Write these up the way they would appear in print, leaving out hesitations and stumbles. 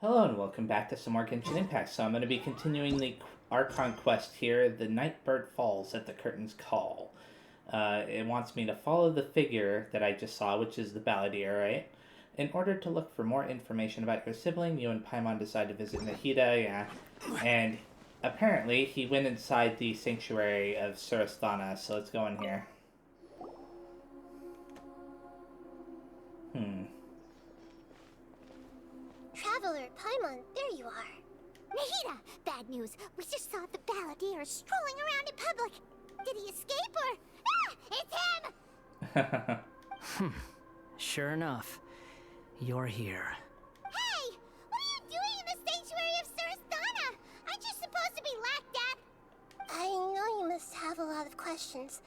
Hello and welcome back to some more Genshin Impact. So I'm going to be continuing the Archon quest here, The Nightbird Falls at the Curtain's Call. It wants me to follow the figure that I just saw, which is the Balladeer, right? In order to look for more information about your sibling, you and Paimon decide to visit Nahida, yeah. And apparently he went inside the sanctuary of Surasthana, so let's go in here. Traveler, Paimon, there you are. Nahida! Bad news. We just saw the Balladeer strolling around in public. Did he escape or... Ah! It's him! Sure enough, you're here. Hey! What are you doing in the sanctuary of Surasthana? Aren't you supposed to be lacked at? I know you must have a lot of questions.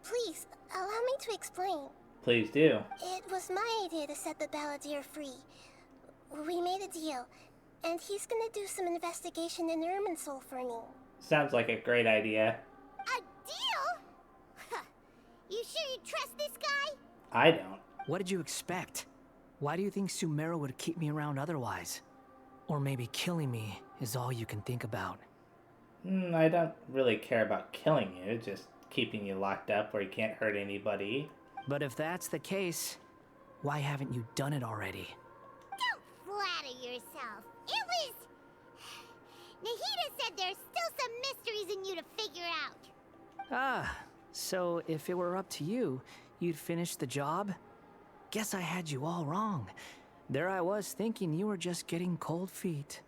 Please, allow me to explain. Please do. It was my idea to set the Balladeer free. We made a deal, and he's gonna do some investigation in Irminsul for me. Sounds like a great idea. A deal? Huh. You sure you trust this guy? I don't. What did you expect? Why do you think Sumeru would keep me around otherwise? Or maybe killing me is all you can think about? I don't really care about killing you, just keeping you locked up where you can't hurt anybody. But if that's the case, why haven't you done it already? Don't flatter yourself. It was... Nahida said there's still some mysteries in you to figure out. Ah, so if it were up to you, you'd finish the job? Guess I had you all wrong. There I was thinking you were just getting cold feet.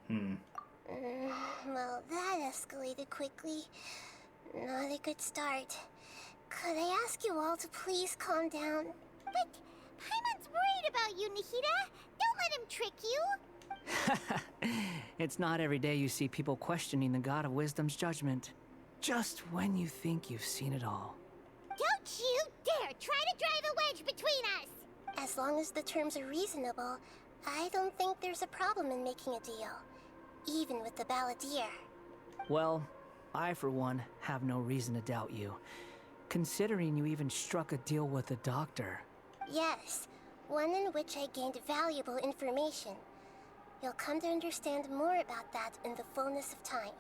Well, that escalated quickly. Not a good start. Could I ask you all to please calm down? But Paimon's worried about you, Nahida. Don't let him trick you. It's not every day you see people questioning the God of Wisdom's judgment. Just when you think you've seen it all. Don't you dare try to drive a wedge between us! As long as the terms are reasonable, I don't think there's a problem in making a deal. Even with the Balladeer. Well, I for one have no reason to doubt you, considering you even struck a deal with the doctor. Yes, one in which I gained valuable information. You'll come to understand more about that in the fullness of time.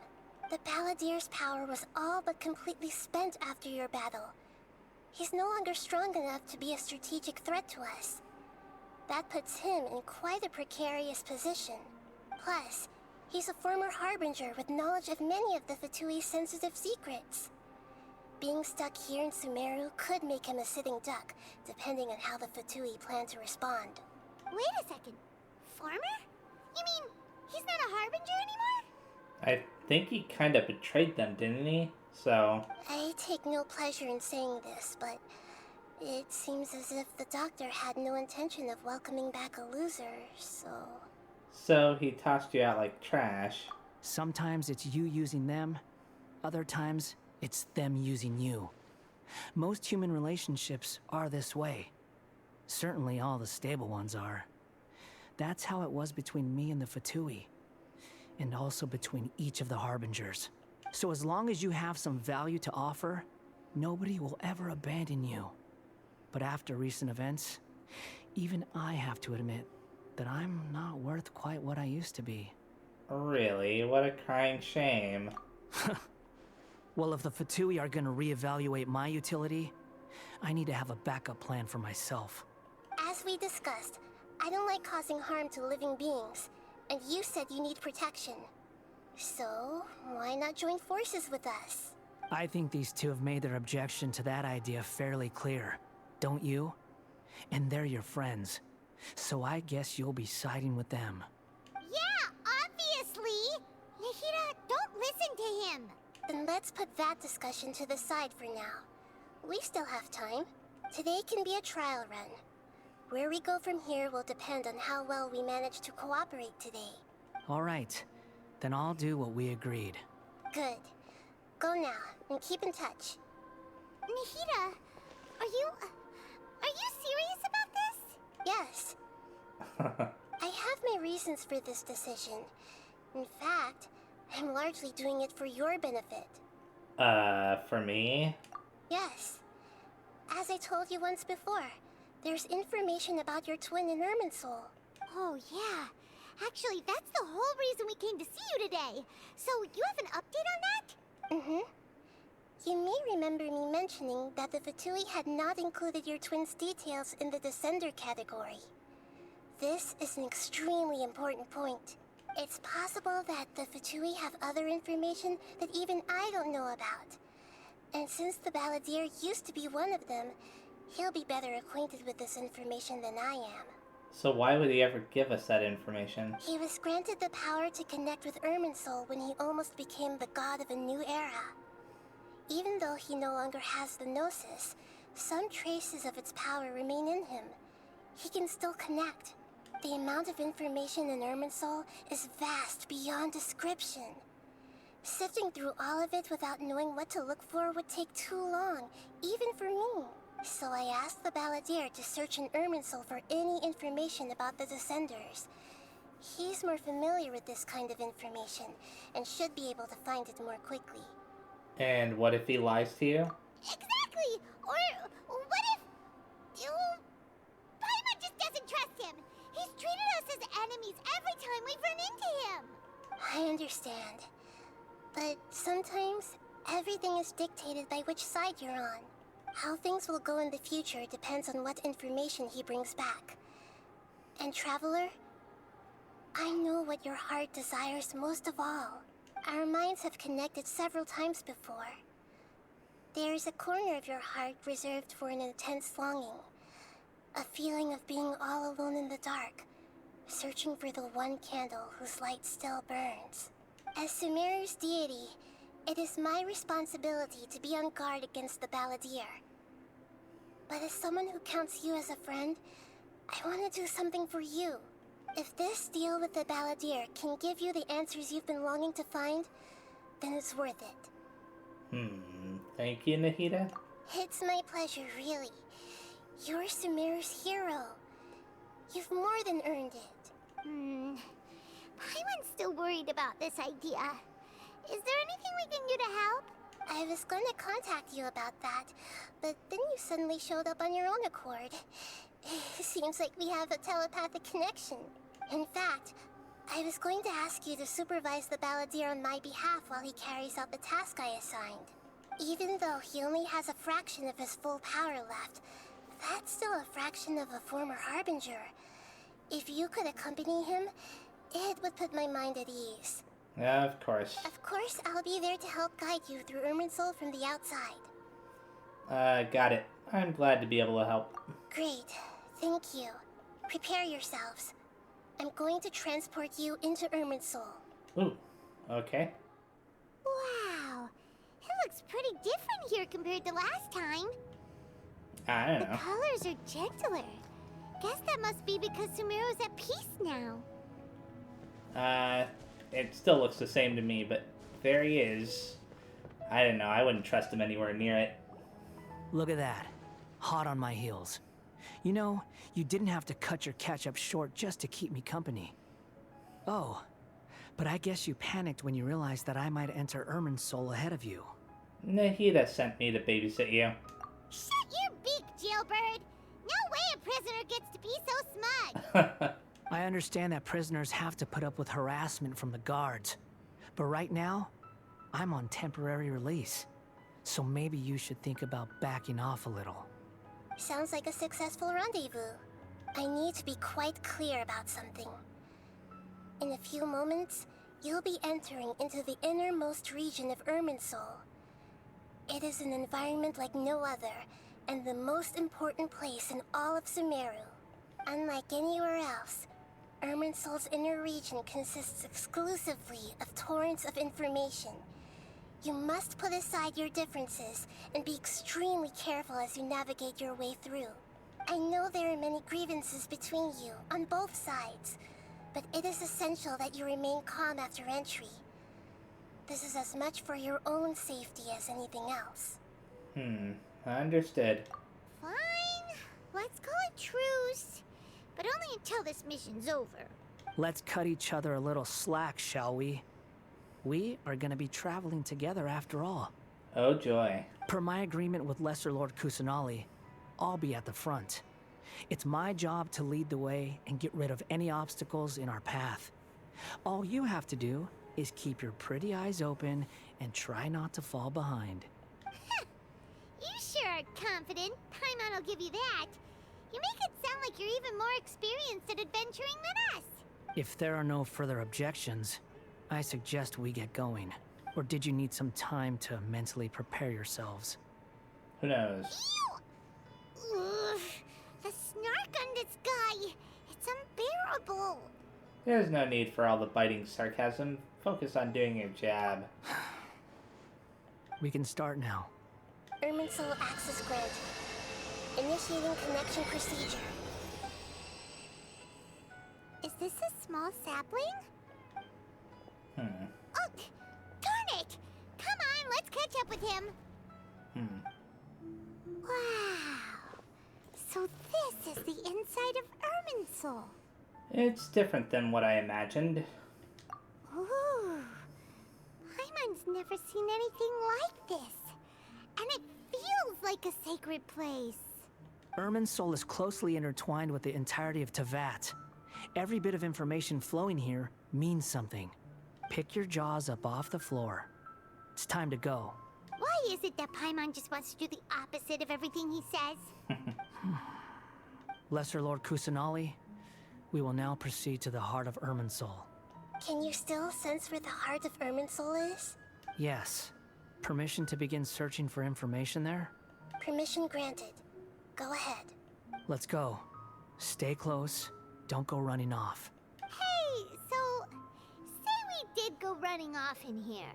The Balladeer's power was all but completely spent after your battle. He's no longer strong enough to be a strategic threat to us. That puts him in quite a precarious position. Plus, he's a former Harbinger with knowledge of many of the Fatui's sensitive secrets. Being stuck here in Sumeru could make him a sitting duck, depending on how the Fatui plan to respond. Wait a second. Farmer? You mean he's not a Harbinger anymore? I think he kind of betrayed them, didn't he? So... I take no pleasure in saying this, but it seems as if the doctor had no intention of welcoming back a loser, so... So he tossed you out like trash. Sometimes it's you using them, other times it's them using you. Most human relationships are this way. Certainly all the stable ones are. That's how it was between me and the Fatui, and also between each of the Harbingers. So as long as you have some value to offer, nobody will ever abandon you. But after recent events, even I have to admit that I'm not worth quite what I used to be. Really? What a crying shame. Well, if the Fatui are gonna reevaluate my utility, I need to have a backup plan for myself. As we discussed, I don't like causing harm to living beings, and you said you need protection. So, why not join forces with us? I think these two have made their objection to that idea fairly clear, don't you? And they're your friends, so I guess you'll be siding with them. Yeah, obviously! Nahida, don't listen to him! Then let's put that discussion to the side for now. We still have time. Today can be a trial run. Where we go from here will depend on how well we manage to cooperate today. All right, then I'll do what we agreed. Good. Go now, and keep in touch. Nahida, are you serious about this? Yes. I have my reasons for this decision. In fact, I'm largely doing it for your benefit. For me? Yes. As I told you once before, there's information about your twin in Irminsul. Oh yeah. Actually, that's the whole reason we came to see you today. So, you have an update on that? Mm-hmm. You may remember me mentioning that the Fatui had not included your twins' details in the Descender category. This is an extremely important point. It's possible that the Fatui have other information that even I don't know about. And since the Balladeer used to be one of them, he'll be better acquainted with this information than I am. So why would he ever give us that information? He was granted the power to connect with Irminsul when he almost became the god of a new era. Even though he no longer has the Gnosis, some traces of its power remain in him. He can still connect. The amount of information in Irminsul is vast beyond description. Sifting through all of it without knowing what to look for would take too long, even for me. So I asked the Balladeer to search in Irminsul for any information about the Descenders. He's more familiar with this kind of information, and should be able to find it more quickly. And what if he lies to you? Exactly! Or what if... Paimon just doesn't trust him! He's treated us as enemies every time we've run into him! I understand. But sometimes, everything is dictated by which side you're on. How things will go in the future depends on what information he brings back. And Traveler, I know what your heart desires most of all. Our minds have connected several times before. There is a corner of your heart reserved for an intense longing. A feeling of being all alone in the dark, searching for the one candle whose light still burns. As Sumeru's deity, it is my responsibility to be on guard against the Balladeer. But as someone who counts you as a friend, I want to do something for you. If this deal with the Balladeer can give you the answers you've been longing to find, then it's worth it. Thank you, Nahida. It's my pleasure, really. You're Sumeru's hero. You've more than earned it. Paimon's still worried about this idea. Is there anything we can do to help? I was going to contact you about that, but then you suddenly showed up on your own accord. Seems like we have a telepathic connection. In fact, I was going to ask you to supervise the Balladeer on my behalf while he carries out the task I assigned. Even though he only has a fraction of his full power left, that's still a fraction of a former Harbinger. If you could accompany him, it would put my mind at ease. Of course. Of course, I'll be there to help guide you through Irminsul from the outside. Got it. I'm glad to be able to help. Great. Thank you. Prepare yourselves. I'm going to transport you into Irminsul. Ooh, okay. Wow, it looks pretty different here compared to last time. I don't The know. colors are gentler. Guess that must be because Sumeru's at peace now. It still looks the same to me, but there he is. I don't know, I wouldn't trust him anywhere near it. Look at that. Hot on my heels. You know, you didn't have to cut your catch-up short just to keep me company. Oh, but I guess you panicked when you realized that I might enter Irminsul ahead of you. Nahida sent me to babysit you. Shut your beak, jailbird! No way a prisoner gets to be so smug! I understand that prisoners have to put up with harassment from the guards. But right now, I'm on temporary release. So maybe you should think about backing off a little. Sounds like a successful rendezvous. I need to be quite clear about something. In a few moments, you'll be entering into the innermost region of Irminsul. It is an environment like no other, and the most important place in all of Sumeru. Unlike anywhere else, Irminsul's inner region consists exclusively of torrents of information. You must put aside your differences and be extremely careful as you navigate your way through. I know there are many grievances between you on both sides, but it is essential that you remain calm after entry. This is as much for your own safety as anything else. Understood. Fine, let's call it truce. But only until this mission's over. Let's cut each other a little slack, shall we? We are gonna be traveling together after all. Oh joy. Per my agreement with Lesser Lord Kusanali, I'll be at the front. It's my job to lead the way and get rid of any obstacles in our path. All you have to do is keep your pretty eyes open and try not to fall behind. You sure are confident. Paimon will give you that. You make it sound like you're even more experienced at adventuring than us. If there are no further objections, I suggest we get going. Or did you need some time to mentally prepare yourselves? Who knows? Ew! Ugh, the snark on this guy. It's unbearable. There's no need for all the biting sarcasm. Focus on doing your job. We can start now. Irminsul access granted. Initiating connection procedure. Is this a small sapling? Oh, darn it! Come on, let's catch up with him. Wow. So this is the inside of Irminsul. It's different than what I imagined. Ooh. Paimon's never seen anything like this. And it feels like a sacred place. Irminsul is closely intertwined with the entirety of Teyvat. Every bit of information flowing here means something. Pick your jaws up off the floor. It's time to go. Why is it that Paimon just wants to do the opposite of everything he says? Lesser Lord Kusanali, we will now proceed to the heart of Irminsul. Can you still sense where the heart of Irminsul is? Yes. Permission to begin searching for information there? Permission granted. Go ahead. Let's go. Stay close. Don't go running off. Hey, so say we did go running off in here.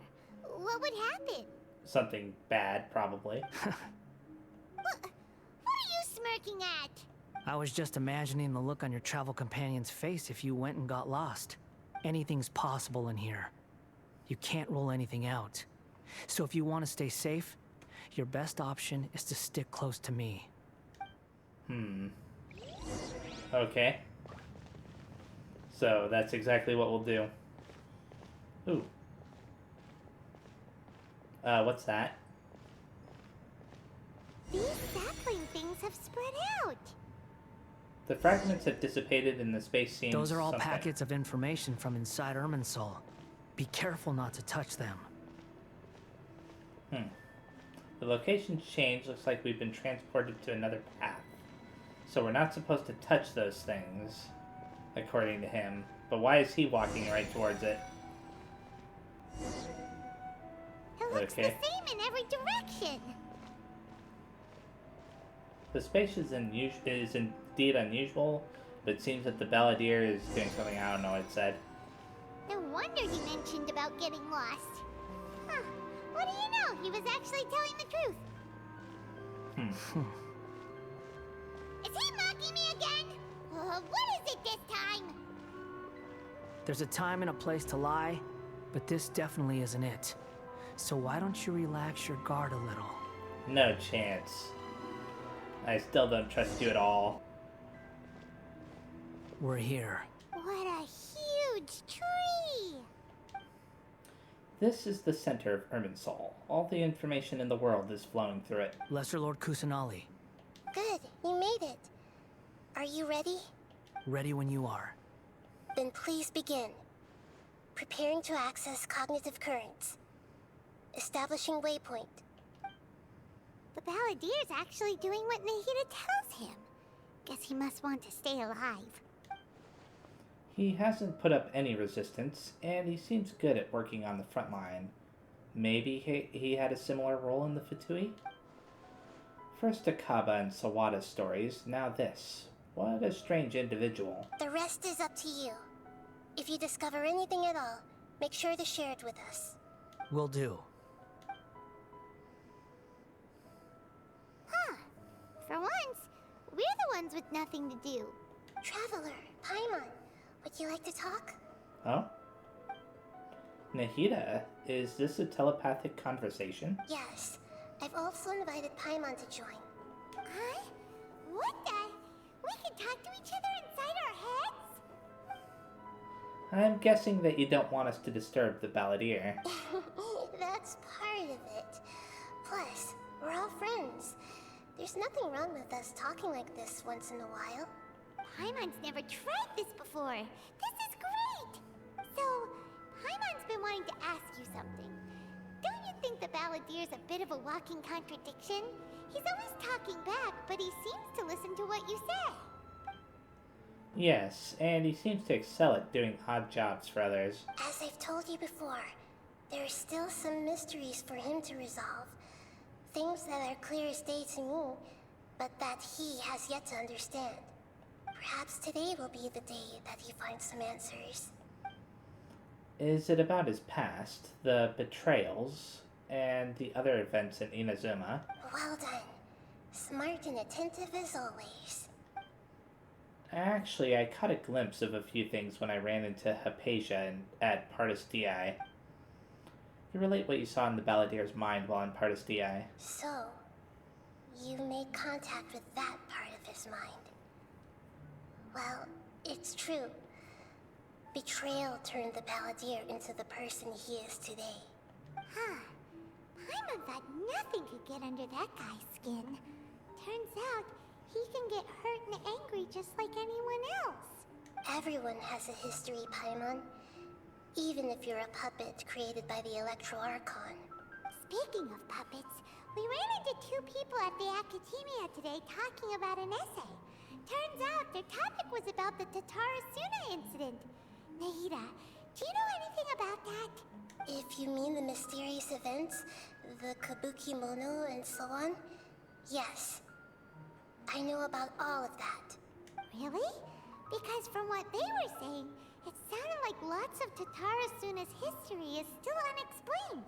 What would happen? Something bad, probably. What are you smirking at? I was just imagining the look on your travel companion's face if you went and got lost. Anything's possible in here. You can't rule anything out. So if you want to stay safe, your best option is to stick close to me. Okay. So that's exactly what we'll do. Ooh. What's that? These sapling things have spread out. The fragments have dissipated in the space seems Those are all something. packets of information from inside Irminsul. Be careful not to touch them. The location's changed. Looks like we've been transported to another path. So we're not supposed to touch those things, according to him. But why is he walking right towards it? It looks Okay. the same in every direction. The space is indeed unusual, but it seems that the Balladeer is doing something. I don't know what it said. No wonder he mentioned about getting lost. Huh. What do you know? He was actually telling the truth. Is he mocking me again? What is it this time? There's a time and a place to lie, but this definitely isn't it. So why don't you relax your guard a little? No chance. I still don't trust you at all. We're here. What a huge tree! This is the center of Irminsul. All the information in the world is flowing through it. Lesser Lord Kusanali, Good, you made it. Are you ready? ready when you are. Then please begin. Preparing to access cognitive currents. Establishing waypoint. The Balladier's actually doing what Nahida tells him. Guess he must want to stay alive. He hasn't put up any resistance, and he seems good at working on the front line. Maybe he had a similar role in the Fatui? First Akaba and Sawada's stories, now this. What a strange individual. The rest is up to you. If you discover anything at all, make sure to share it with us. Will do. Huh. For once, we're the ones with nothing to do. Traveler, Paimon, would you like to talk? Oh? Nahida, is this a telepathic conversation? Yes. I've also invited Paimon to join. Huh? What the? We can talk to each other inside our heads? I'm guessing that you don't want us to disturb the Balladeer. That's part of it. Plus, we're all friends. There's nothing nothing wrong with us talking like this once in a while. Paimon's never tried this before. This is great! So, Paimon's been wanting to ask you something. Don't you think the Balladeer's a bit of a walking contradiction? He's always talking back, but he seems to listen to what you say. Yes, and he seems to excel at doing odd jobs for others. As I've told you before, there are still some mysteries for him to resolve. Things that are clear as day to me, but that he has yet to understand. Perhaps today will be the day that he finds some answers. Is it about his past, the betrayals, and the other events in Inazuma? Well done. Smart and attentive as always. Actually, I caught a glimpse of a few things when I ran into Hypatia at Partis Di. You relate what you saw in the Balladeer's mind while in Partis Di. So, you made contact with that part of his mind. Well, it's true. Betrayal turned the Balladeer into the person he is today. Huh. Paimon thought nothing could get under that guy's skin. Turns out, he can get hurt and angry just like anyone else. Everyone has a history, Paimon. Even if you're a puppet created by the Archon. Speaking of puppets, we ran into two people at the Academia today talking about an essay. Turns out their topic was about the Tatarasuna incident. Nahida, do you know anything about that? If you mean the mysterious events, the Kabuki Mono and so on, yes. I know about all of that. Really? Because from what they were saying, it sounded like lots of Tatarasuna's history is still unexplained.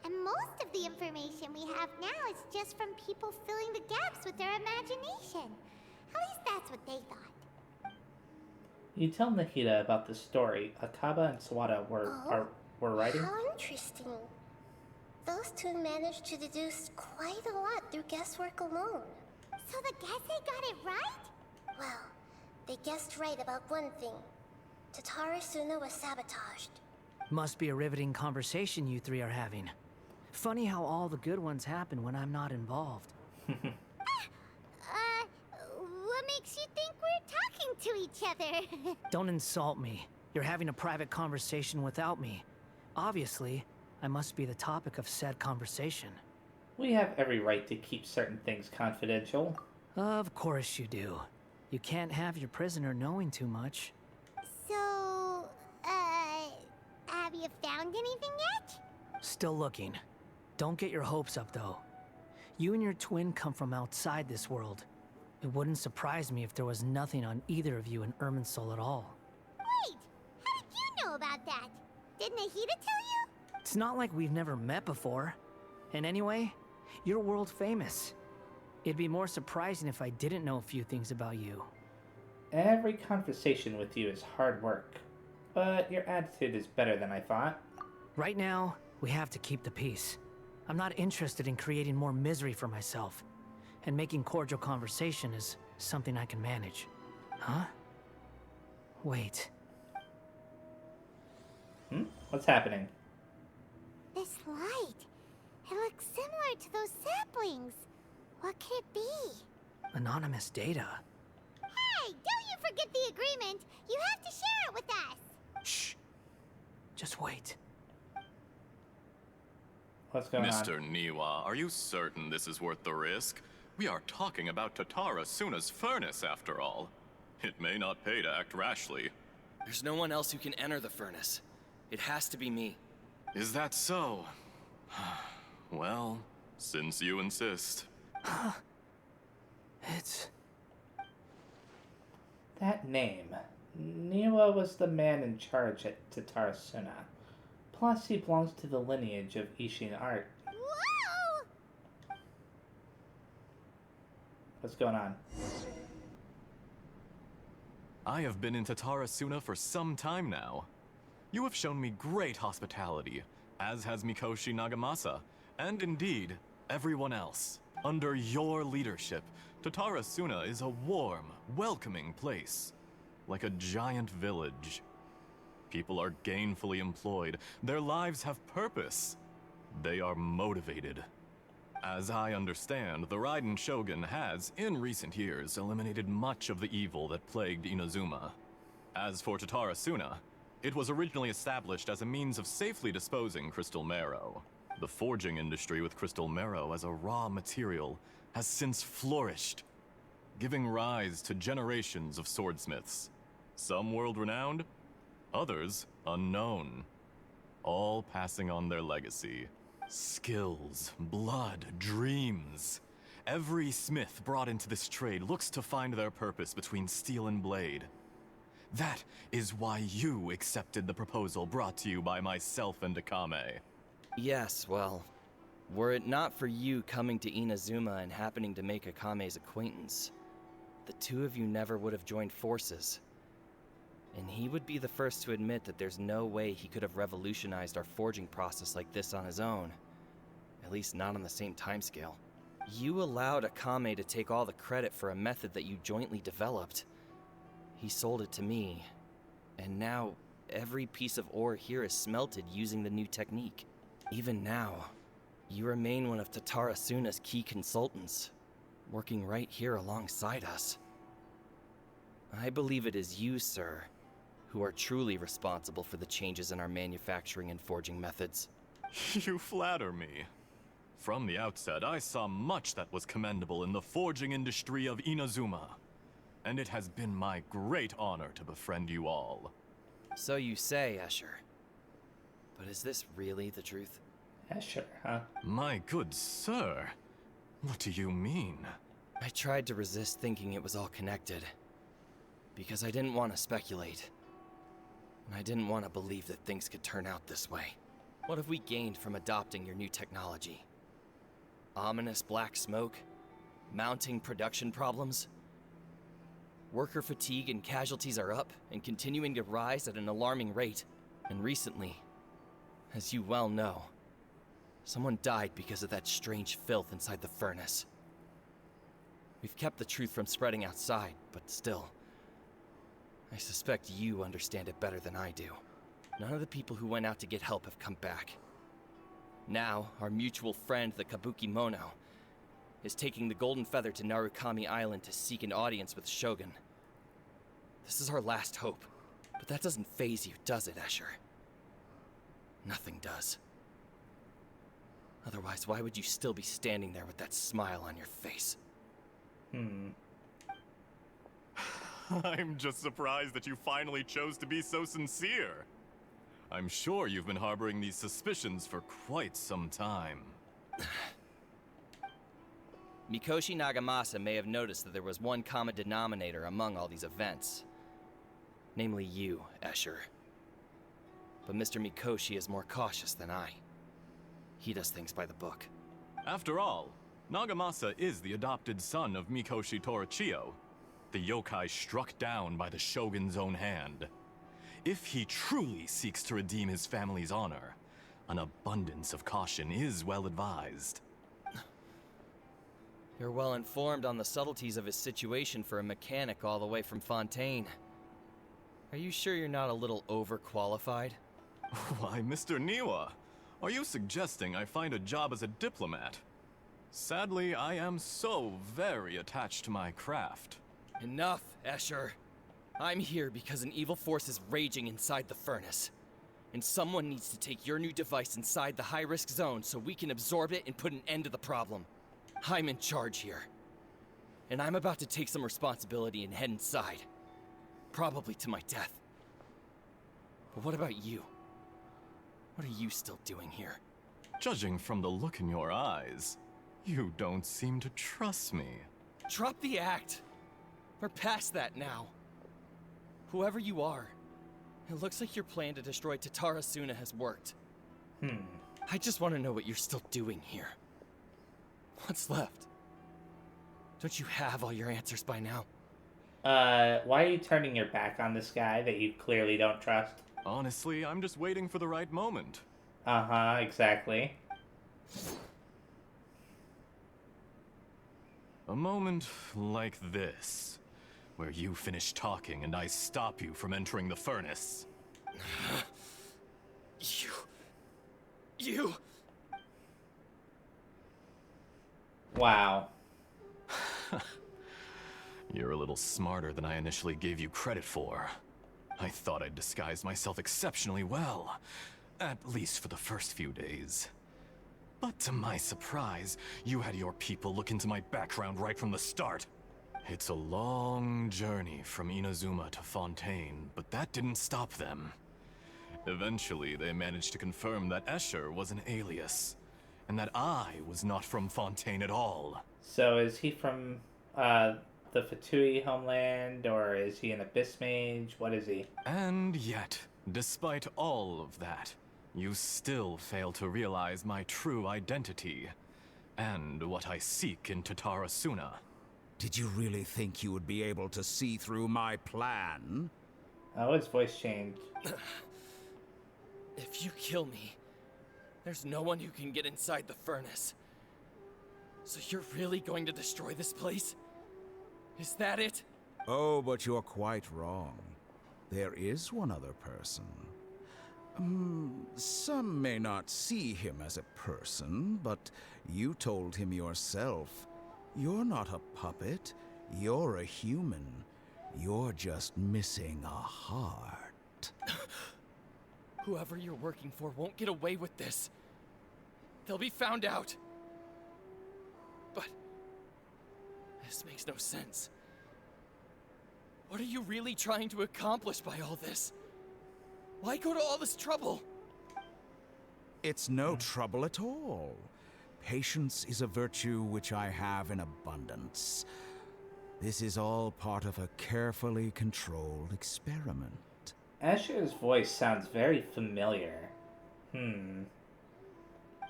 And most of the information we have now is just from people filling the gaps with their imagination. At least that's what they thought. You tell Nahida about the story Akaba and Sawada were writing? How interesting. Those two managed to deduce quite a lot through guesswork alone. So the Gese got it right? Well, they guessed right about one thing. Tatarasuna was sabotaged. Must be a riveting conversation you three are having. Funny how all the good ones happen when I'm not involved. What makes you think we're talking to each other? Don't insult me. You're having a private conversation without me. Obviously, I must be the topic of said conversation. We have every right to keep certain things confidential. Of course you do. You can't have your prisoner knowing too much. So, have you found anything yet? Still looking. Don't get your hopes up, though. You and your twin come from outside this world. It wouldn't surprise me if there was nothing on either of you in Irminsul at all. Wait, how did you know about that? Did Nahida tell you? It's not like we've never met before. And anyway, you're world famous. It'd be more surprising if I didn't know a few things about you. Every conversation with you is hard work, but your attitude is better than I thought. Right now, we have to keep the peace. I'm not interested in creating more misery for myself. And making cordial conversation is something I can manage. Huh? Wait. What's happening? This light. It looks similar to those saplings. What could it be? Anonymous data. Hey, don't you forget the agreement. You have to share it with us. Shh. Just wait. What's going on? Mr. Niwa, are you certain this is worth the risk? We are talking about Tatarasuna's furnace, after all. It may not pay to act rashly. There's no one else who can enter the furnace. It has to be me. Is that so? Well, since you insist. It's... That name. Niwa was the man in charge at Tatarasuna. Plus, he belongs to the lineage of Ishin art. Whoa! What's going on? I have been in Tatarasuna for some time now. You have shown me great hospitality, as has Mikoshi Nagamasa, and indeed, everyone else. Under your leadership, Tatarasuna is a warm, welcoming place, like a giant village. People are gainfully employed, their lives have purpose. They are motivated. As I understand, the Raiden Shogun has, in recent years, eliminated much of the evil that plagued Inazuma. As for Tatara Suna, it was originally established as a means of safely disposing crystal marrow. The forging industry with crystal marrow as a raw material has since flourished, giving rise to generations of swordsmiths. Some world-renowned, others unknown, all passing on their legacy. Skills, blood, dreams. Every smith brought into this trade looks to find their purpose between steel and blade. That is why you accepted the proposal brought to you by myself and Akame. Yes, well, were it not for you coming to Inazuma and happening to make Akame's acquaintance, the two of you never would have joined forces. And he would be the first to admit that there's no way he could have revolutionized our forging process like this on his own. At least not on the same timescale. You allowed Akame to take all the credit for a method that you jointly developed. He sold it to me, and now every piece of ore here is smelted using the new technique. Even now, you remain one of Tatara Suna's key consultants, working right here alongside us. I believe it is you, sir, who are truly responsible for the changes in our manufacturing and forging methods. You flatter me. From the outset, I saw much that was commendable in the forging industry of Inazuma, and it has been my great honor to befriend you all. So you say, Escher. But is this really the truth? Escher, huh? My good sir, what do you mean? I tried to resist thinking it was all connected, because I didn't want to speculate. And I didn't want to believe that things could turn out this way. What have we gained from adopting your new technology? Ominous black smoke? Mounting production problems? Worker fatigue and casualties are up and continuing to rise at an alarming rate. And recently, as you well know, someone died because of that strange filth inside the furnace. We've kept the truth from spreading outside, but still, I suspect you understand it better than I do. None of the people who went out to get help have come back. Now, our mutual friend, the Kabuki Mono, is taking the Golden Feather to Narukami Island to seek an audience with Shogun. This is our last hope, but that doesn't faze you, does it, Escher? Nothing does. Otherwise, why would you still be standing there with that smile on your face? I'm just surprised that you finally chose to be so sincere. I'm sure you've been harboring these suspicions for quite some time. Mikoshi Nagamasa may have noticed that there was one common denominator among all these events. Namely you, Escher. But Mr. Mikoshi is more cautious than I. He does things by the book. After all, Nagamasa is the adopted son of Mikoshi Torachiyo, the yokai struck down by the Shogun's own hand. If he truly seeks to redeem his family's honor, an abundance of caution is well advised. You're well informed on the subtleties of his situation for a mechanic all the way from Fontaine. Are you sure you're not a little overqualified? Why, Mr. Niwa, are you suggesting I find a job as a diplomat? Sadly, I am so very attached to my craft. Enough, Escher. I'm here because an evil force is raging inside the furnace. And someone needs to take your new device inside the high-risk zone so we can absorb it and put an end to the problem. I'm in charge here. And I'm about to take some responsibility and head inside. Probably to my death. But what about you? What are you still doing here? Judging from the look in your eyes, you don't seem to trust me. Drop the act! We're past that now. Whoever you are, it looks like your plan to destroy Tatara Suna has worked. I just want to know what you're still doing here. What's left? Don't you have all your answers by now? Why are you turning your back on this guy that you clearly don't trust? Honestly, I'm just waiting for the right moment. Uh-huh, exactly. A moment like this, where you finish talking and I stop you from entering the furnace. You... Wow. You're a little smarter than I initially gave you credit for. I thought I'd disguised myself exceptionally well, at least for the first few days. But to my surprise, you had your people look into my background right from the start. It's a long journey from Inazuma to Fontaine, but that didn't stop them. Eventually, they managed to confirm that Escher was an alias, and that I was not from Fontaine at all. So is he from the Fatui homeland, or is he an Abyss Mage? What is he? And yet, despite all of that, you still fail to realize my true identity, and what I seek in Tatarasuna. Did you really think you would be able to see through my plan? Oh, his voice changed. If you kill me, there's no one who can get inside the furnace. So you're really going to destroy this place? Is that it? Oh, but you're quite wrong. There is one other person. Some may not see him as a person, but you told him yourself. You're not a puppet. You're a human. You're just missing a heart. Whoever you're working for won't get away with this. They'll be found out. But this makes no sense. What are you really trying to accomplish by all this? Why go to all this trouble? It's no trouble at all. Patience is a virtue which I have in abundance. This is all part of a carefully controlled experiment. Escher's voice sounds very familiar.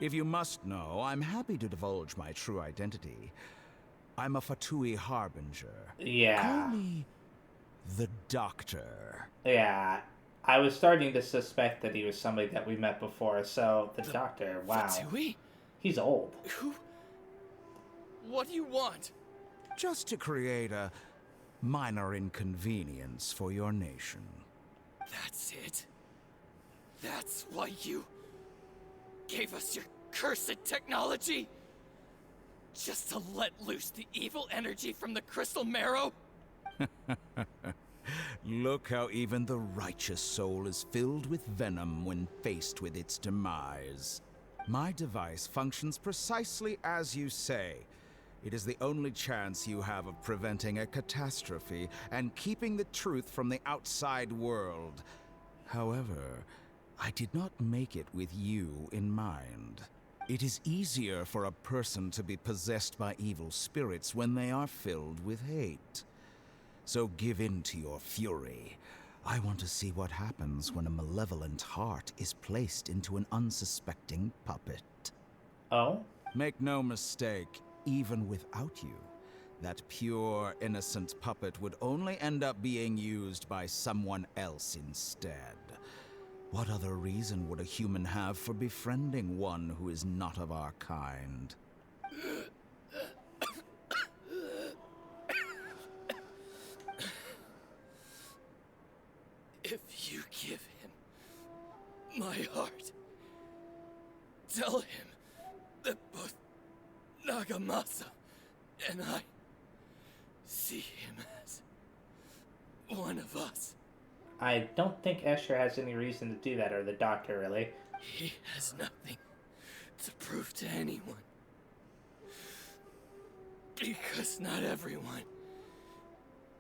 If you must know, I'm happy to divulge my true identity. I'm a Fatui harbinger. Yeah. Call me the Doctor. Yeah. I was starting to suspect that he was somebody that we met before, so the Doctor, wow. Fatui? He's old. Who? What do you want? Just to create a minor inconvenience for your nation. That's it? That's why you gave us your cursed technology? Just to let loose the evil energy from the crystal marrow? Look how even the righteous soul is filled with venom when faced with its demise. My device functions precisely as you say. It is the only chance you have of preventing a catastrophe and keeping the truth from the outside world. However, I did not make it with you in mind. It is easier for a person to be possessed by evil spirits when they are filled with hate. So give in to your fury. I want to see what happens when a malevolent heart is placed into an unsuspecting puppet. Oh? Make no mistake, even without you, that pure, innocent puppet would only end up being used by someone else instead. What other reason would a human have for befriending one who is not of our kind? If you give him my heart, tell him that both Nagamasa and I see him as one of us. I don't think Escher has any reason to do that, or the Doctor, really. He has nothing to prove to anyone. Because not everyone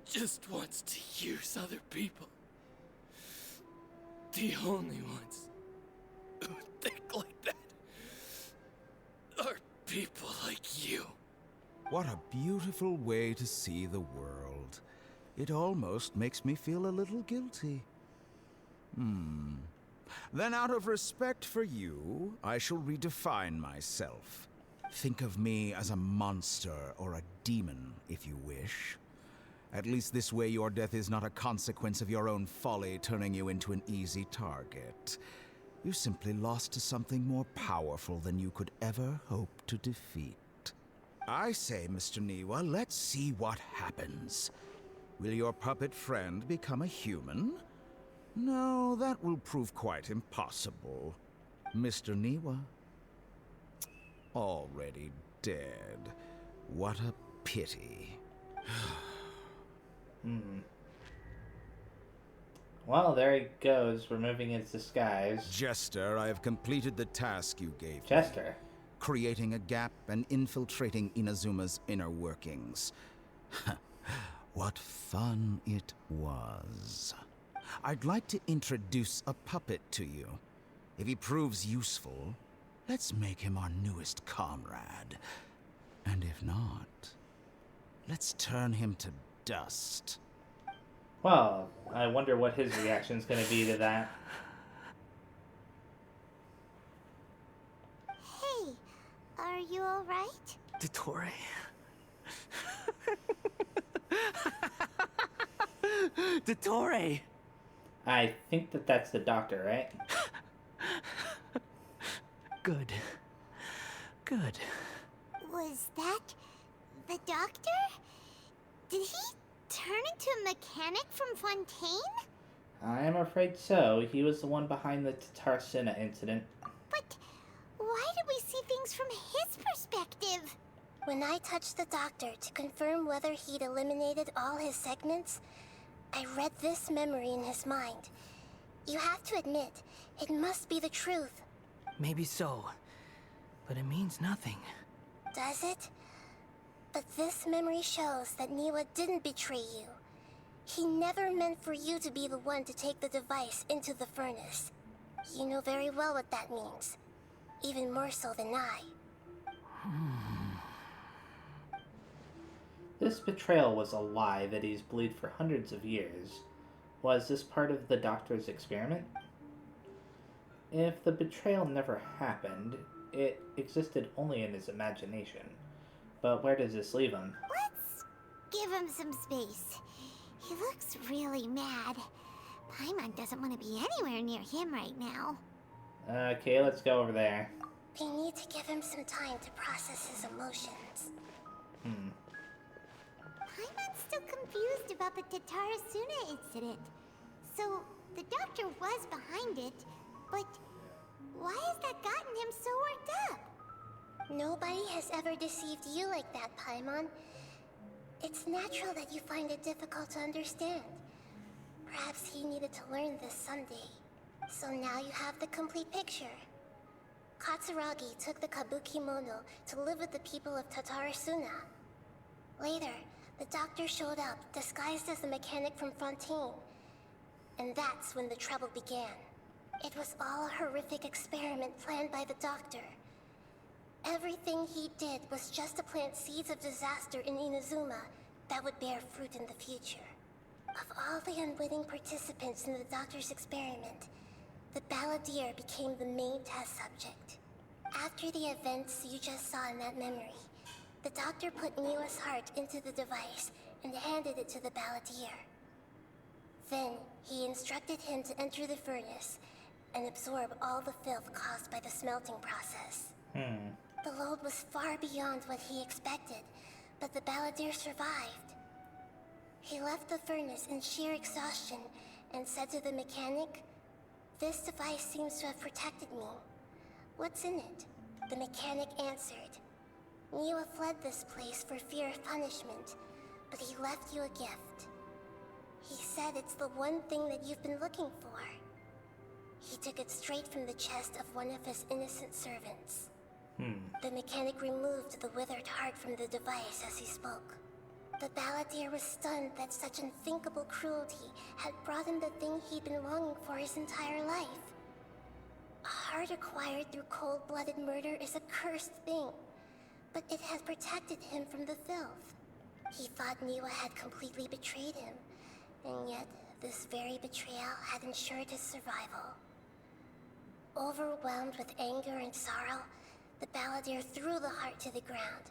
just wants to use other people. The only ones who think like that are people like you. What a beautiful way to see the world. It almost makes me feel a little guilty. Then out of respect for you, I shall redefine myself. Think of me as a monster or a demon, if you wish. At least this way your death is not a consequence of your own folly turning you into an easy target. You simply lost to something more powerful than you could ever hope to defeat. I say, Mr. Niwa, let's see what happens. Will your puppet friend become a human? No, that will prove quite impossible. Mr. Niwa? Already dead. What a pity. Well, there he goes, removing his disguise. Jester, I have completed the task you gave me. Jester. Creating a gap and infiltrating Inazuma's inner workings. What fun it was. I'd like to introduce a puppet to you. If he proves useful, let's make him our newest comrade. And if not, let's turn him to dust. Well, I wonder what his reaction's gonna be to that. Hey, are you alright? Dottore. Dottore! I think that's the doctor, right? Good. Good. Was that the doctor? Did he turn into a mechanic from Fontaine? I'm afraid so. He was the one behind the Tatarasuna incident. But why did we see things from his perspective? When I touched the doctor to confirm whether he'd eliminated all his segments, I read this memory in his mind. You have to admit, it must be the truth. Maybe so. But it means nothing. Does it? But this memory shows that Niwa didn't betray you. He never meant for you to be the one to take the device into the furnace. You know very well what that means. Even more so than I. This betrayal was a lie that he's believed for hundreds of years. Was this part of the doctor's experiment? If the betrayal never happened, it existed only in his imagination. But where does this leave him? Let's give him some space. He looks really mad. Paimon doesn't want to be anywhere near him right now. Okay, let's go over there. They need to give him some time to process his emotions. Paimon's still confused about the Tatarasuna incident. So, the doctor was behind it, but why has that gotten him so worked up? Nobody has ever deceived you like that, Paimon. It's natural that you find it difficult to understand. Perhaps he needed to learn this someday. So now you have the complete picture. Katsuragi took the Kabuki Mono to live with the people of Tatarasuna. Later, the doctor showed up, disguised as a mechanic from Fontaine. And that's when the trouble began. It was all a horrific experiment planned by the doctor. Everything he did was just to plant seeds of disaster in Inazuma that would bear fruit in the future. Of all the unwitting participants in the doctor's experiment, the balladeer became the main test subject. After the events you just saw in that memory, the doctor put Niwa's heart into the device and handed it to the balladeer. Then, he instructed him to enter the furnace and absorb all the filth caused by the smelting process. The load was far beyond what he expected, but the balladeer survived. He left the furnace in sheer exhaustion and said to the mechanic, "This device seems to have protected me. What's in it?" The mechanic answered, "Niwa fled this place for fear of punishment, but he left you a gift. He said it's the one thing that you've been looking for." He took it straight from the chest of one of his innocent servants. The mechanic removed the withered heart from the device as he spoke. The balladeer was stunned that such unthinkable cruelty had brought him the thing he'd been longing for his entire life. A heart acquired through cold-blooded murder is a cursed thing, but it had protected him from the filth. He thought Niwa had completely betrayed him, and yet this very betrayal had ensured his survival. Overwhelmed with anger and sorrow, the balladeer threw the heart to the ground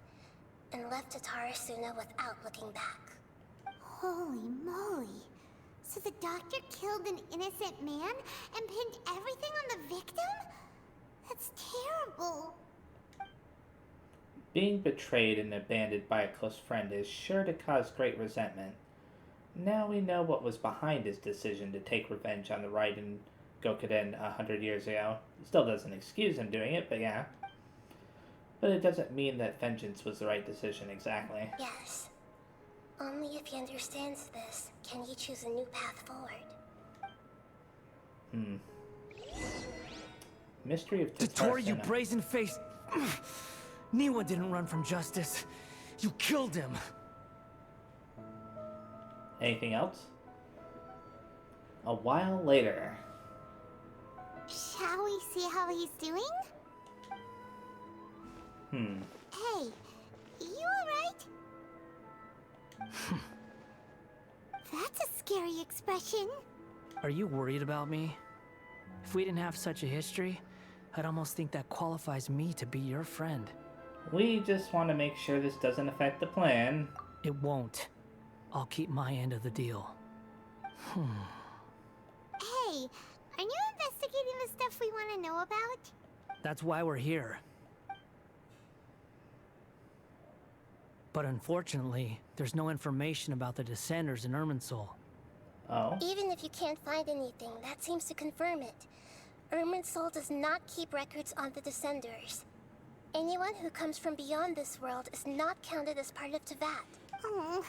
and left Tatarasuna without looking back. Holy moly. So the doctor killed an innocent man and pinned everything on the victim? That's terrible. Being betrayed and abandoned by a close friend is sure to cause great resentment. Now we know what was behind his decision to take revenge on the Raiden Gokuden 100 years ago. It still doesn't excuse him doing it, but yeah. But it doesn't mean that vengeance was the right decision exactly. Yes. Only if he understands this can he choose a new path forward. Mystery of Tatora, you Tatarsena. brazen-faced... Niwa didn't run from justice. You killed him. Anything else? A while later. Shall we see how he's doing? Hey, you alright? That's a scary expression. Are you worried about me? If we didn't have such a history, I'd almost think that qualifies me to be your friend. We just want to make sure this doesn't affect the plan. It won't. I'll keep my end of the deal. Hey, are you investigating the stuff we want to know about? That's why we're here. But unfortunately, there's no information about the Descenders in Irminsul. Oh? Even if you can't find anything, that seems to confirm it. Irminsul does not keep records on the Descenders. Anyone who comes from beyond this world is not counted as part of Teyvat. Oh,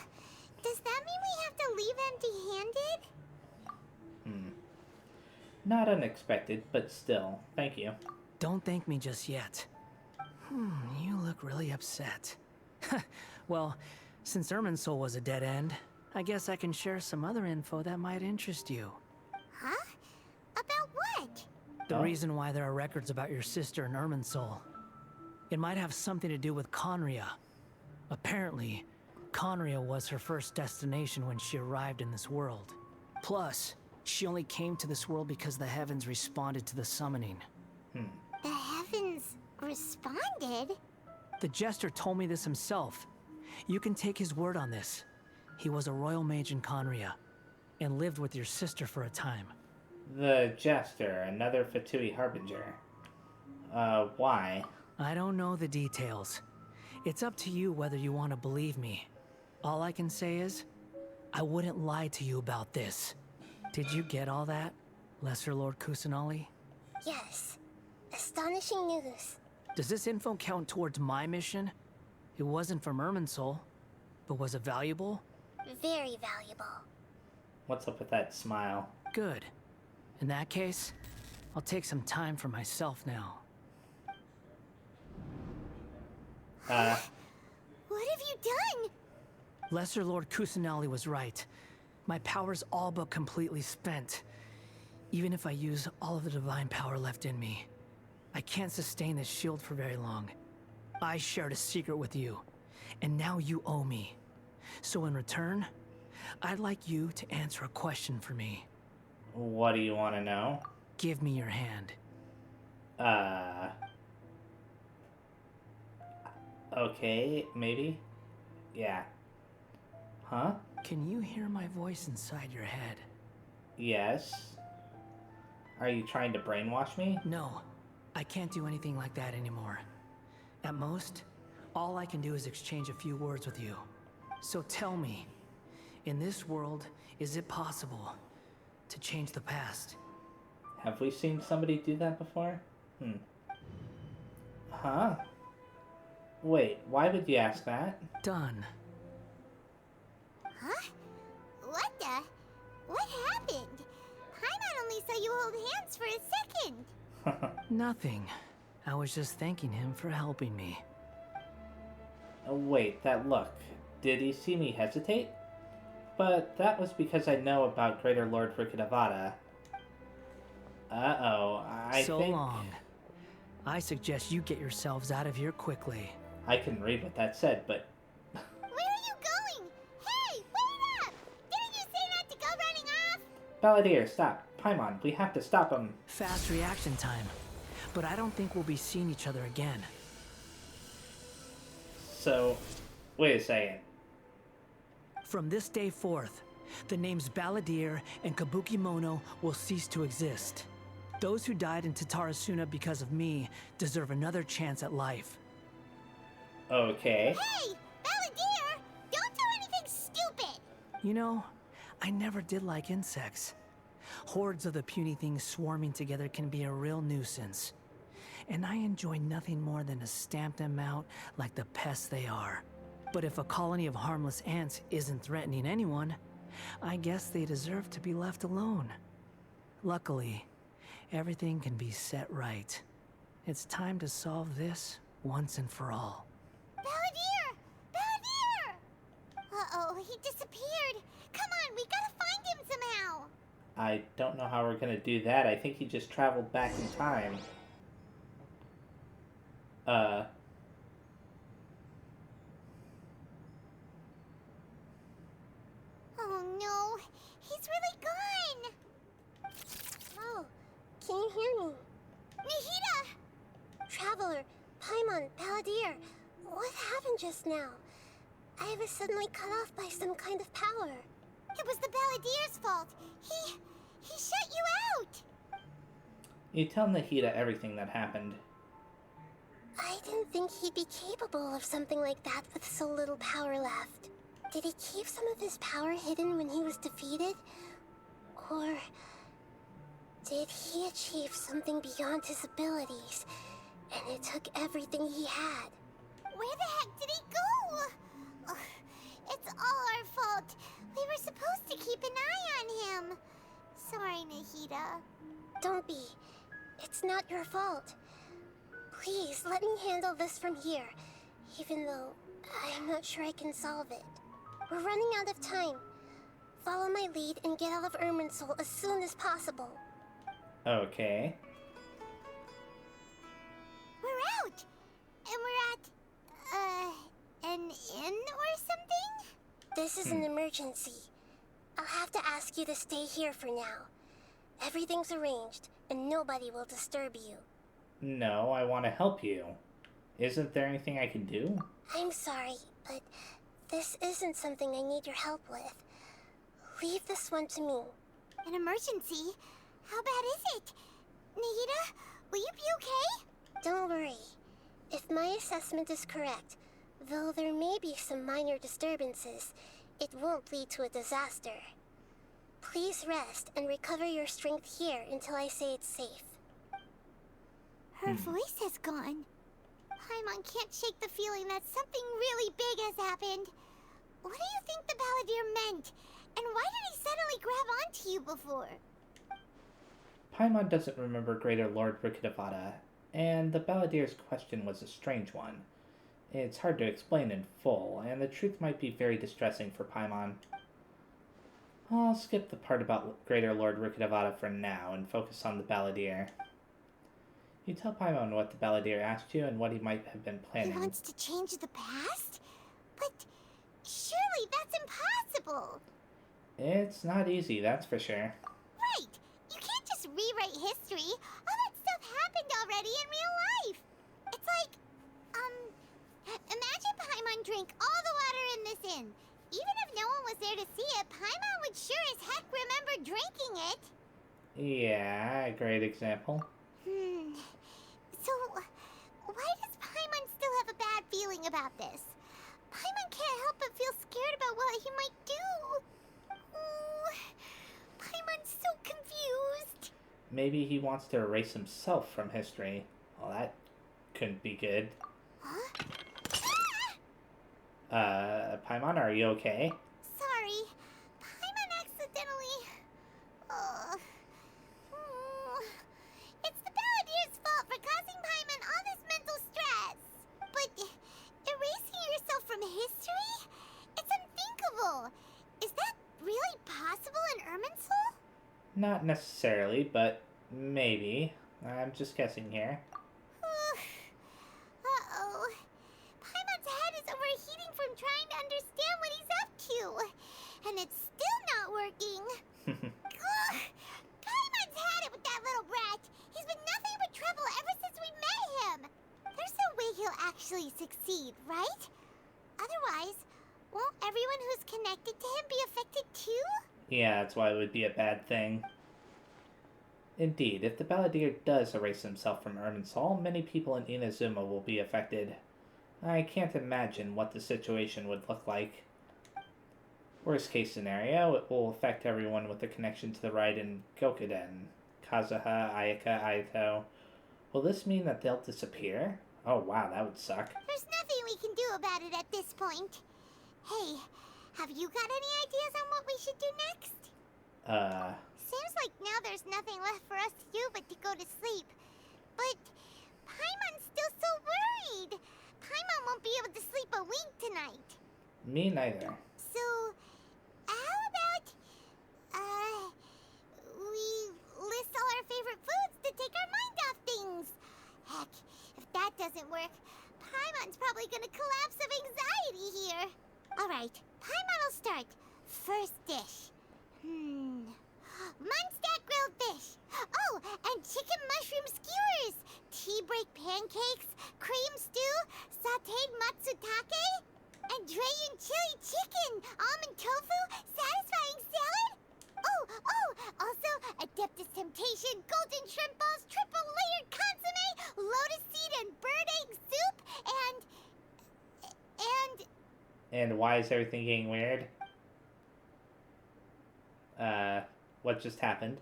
does that mean we have to leave empty-handed? Not unexpected, but still. Thank you. Don't thank me just yet. You look really upset. Well, since Irminsul was a dead end, I guess I can share some other info that might interest you. Huh? About what? The Oh. reason why there are records about your sister in Irminsul. It might have something to do with Conria. Apparently, Conria was her first destination when she arrived in this world. Plus, she only came to this world because the heavens responded to the summoning. The heavens responded? The Jester told me this himself. You can take his word on this. He was a royal mage in Conria, and lived with your sister for a time. The Jester, another Fatui Harbinger. Why? I don't know the details. It's up to you whether you want to believe me. All I can say is, I wouldn't lie to you about this. Did you get all that, Lesser Lord Kusanali? Yes. Astonishing news. Does this info count towards my mission? It wasn't from Irminsul, but was it valuable? Very valuable. What's up with that smile? Good. In that case, I'll take some time for myself now. What have you done? Lesser Lord Kusanali was right. My power's all but completely spent. Even if I use all of the divine power left in me, I can't sustain this shield for very long. I shared a secret with you, and now you owe me. So in return, I'd like you to answer a question for me. What do you want to know? Give me your hand. Okay, maybe? Yeah. Huh? Can you hear my voice inside your head? Yes. Are you trying to brainwash me? No, I can't do anything like that anymore. At most, all I can do is exchange a few words with you. So tell me, in this world, is it possible to change the past? Have we seen somebody do that before? Huh? Wait, why would you ask that? Done. Huh? What the? What happened? Paimon only saw you hold hands for a second. Nothing. I was just thanking him for helping me. Oh, wait, that look. Did he see me hesitate? But that was because I know about Greater Lord Rikadavada. Uh-oh, I So think... long. I suggest you get yourselves out of here quickly. I couldn't read what that said, but... Where are you going? Hey, wait up! Didn't you say not to go running off? Balladeer, stop. Paimon, we have to stop him. Fast reaction time. But I don't think we'll be seeing each other again. So, wait a second. From this day forth, the names Balladeer and Kabukimono will cease to exist. Those who died in Tatarasuna because of me deserve another chance at life. Okay. Hey, Balladeer! Don't do anything stupid! You know, I never did like insects. Hordes of the puny things swarming together can be a real nuisance. and I enjoy nothing more than to stamp them out like the pests they are. But if a colony of harmless ants isn't threatening anyone, I guess they deserve to be left alone. Luckily, everything can be set right. It's time to solve this once and for all. Balladeer! Balladeer! Uh-oh, he disappeared. Come on, we gotta find him somehow. I don't know how we're gonna do that. I think he just traveled back in time. Oh no, he's really gone. Oh, can you hear me? Nahida! Traveler, Paimon, Balladeer, what happened just now? I was suddenly cut off by some kind of power. It was the Balladeer's fault. He shut you out. You tell Nahida everything that happened. I didn't think he'd be capable of something like that with so little power left. Did he keep some of his power hidden when he was defeated? Or did he achieve something beyond his abilities, and it took everything he had? Where the heck did he go? Ugh, it's all our fault. We were supposed to keep an eye on him. Sorry, Nahida. Don't be. It's not your fault. Please, let me handle this from here, even though I'm not sure I can solve it. We're running out of time. Follow my lead and get out of Irminsul as soon as possible. Okay. We're out! And we're at, an inn or something? This is an emergency. I'll have to ask you to stay here for now. Everything's arranged, and nobody will disturb you. No, I want to help you. Isn't there anything I can do? I'm sorry, but this isn't something I need your help with. Leave this one to me. An emergency? How bad is it? Nahida, will you be okay? Don't worry. If my assessment is correct, though there may be some minor disturbances, it won't lead to a disaster. Please rest and recover your strength here until I say it's safe. Her voice has gone. Paimon can't shake the feeling that something really big has happened. What do you think the Balladeer meant? And why did he suddenly grab onto you before? Paimon doesn't remember Greater Lord Rikidavata, and the Balladeer's question was a strange one. It's hard to explain in full, and the truth might be very distressing for Paimon. I'll skip the part about Greater Lord Rikidavata for now and focus on the Balladeer. You tell Paimon what the Balladeer asked you and what he might have been planning. He wants to change the past? But surely that's impossible! It's not easy, that's for sure. Right! You can't just rewrite history. All that stuff happened already in real life. It's like, imagine Paimon drank all the water in this inn. Even if no one was there to see it, Paimon would sure as heck remember drinking it. Yeah, great example. So, why does Paimon still have a bad feeling about this? Paimon can't help but feel scared about what he might do. Ooh, Paimon's so confused. Maybe he wants to erase himself from history. Well, that couldn't be good. Huh? Paimon, are you okay? Sorry, Paimon accidentally... It's the Balladeer's fault for causing Paimon all this mental stress. But erasing yourself from history? It's unthinkable. Is that really possible in Irminsul? Not necessarily, but maybe. I'm just guessing here. Uh-oh. Paimon's head is overheating from trying to understand what he's up to. And it's still not working. Ugh. Paimon's had it with that little brat. He's been nothing but trouble ever since we met him. There's no way he'll actually succeed, right? Otherwise, won't everyone who's connected to him be affected too? Yeah, that's why it would be a bad thing. Indeed, if the Balladeer does erase himself from Irminsul, many people in Inazuma will be affected. I can't imagine what the situation would look like. Worst case scenario, it will affect everyone with a connection to the ride in Gokuden. Kazuha, Ayaka, Ayato Will this mean that they'll disappear? Oh wow, that would suck. There's nothing we can do about it at this point. Hey, have you got any ideas on what we should do next? Seems like now there's nothing left for us to do but to go to sleep. But Paimon's still so worried. Paimon won't be able to sleep a wink tonight. Me neither. So, how about, we list all our favorite foods to take our mind off things? Heck, if that doesn't work, Paimon's probably gonna collapse of anxiety here. Alright, Paimon will start. First dish. Munstack grilled fish. Oh, and chicken mushroom skewers. Tea break pancakes, cream stew, sauteed matsutake, and Dragon chili chicken, almond tofu, satisfying salad. Oh, also Adeptus Temptation, golden shrimp balls, triple layered consomme, lotus seed and bird egg soup, And why is everything getting weird? What just happened?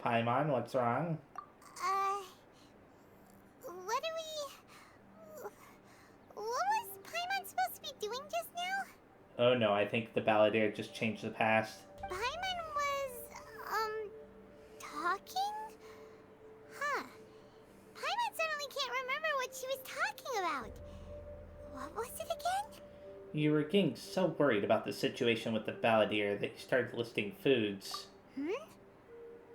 Paimon, what's wrong? What was Paimon supposed to be doing just now? Oh no, I think the Balladeer just changed the past. Paimon was, talking? Huh. Paimon suddenly can't remember what she was talking about. What was it again? You were getting so worried about the situation with the Balladeer that you started listing foods.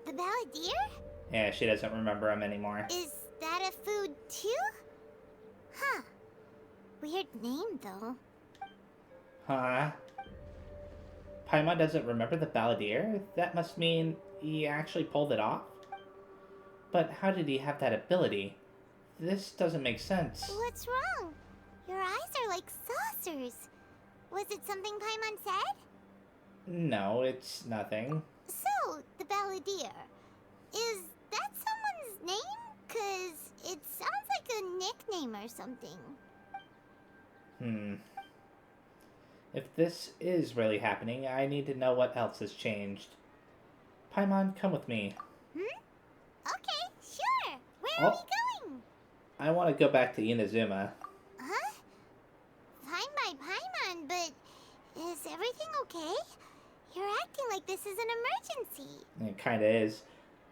The Balladeer? Yeah, she doesn't remember them anymore. Is that a food too? Huh. Weird name though. Huh? Paimon doesn't remember the Balladeer? That must mean he actually pulled it off? But how did he have that ability? This doesn't make sense. What's wrong? Your eyes are like saucers. Was it something Paimon said? No, it's nothing. So, the Balladeer. Is that someone's name? 'Cause it sounds like a nickname or something. If this is really happening, I need to know what else has changed. Paimon, come with me. Okay, sure. Where are we going? I want to go back to Inazuma. Huh? Fine by Paimon, but is everything okay? You're acting like this is an emergency. It kinda is.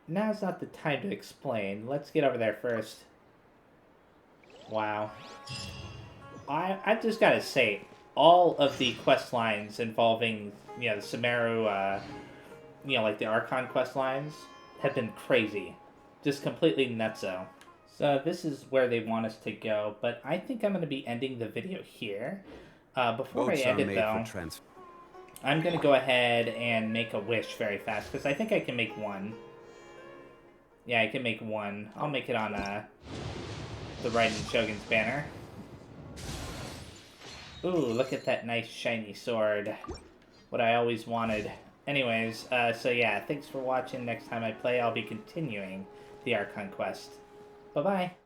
Now's not the time to explain. Let's get over there first. Wow. I just gotta say, all of the quest lines involving, the Sumeru, like the Archon quest lines, have been crazy. Just completely nutso. So this is where they want us to go, but I think I'm going to be ending the video here. Before I end it, though, I'm going to go ahead and make a wish very fast, because I think I can make one. Yeah, I can make one. I'll make it on the Raiden Shogun's banner. Ooh, look at that nice shiny sword. What I always wanted. Anyways, so yeah, thanks for watching. Next time I play, I'll be continuing the Archon quest. Bye-bye.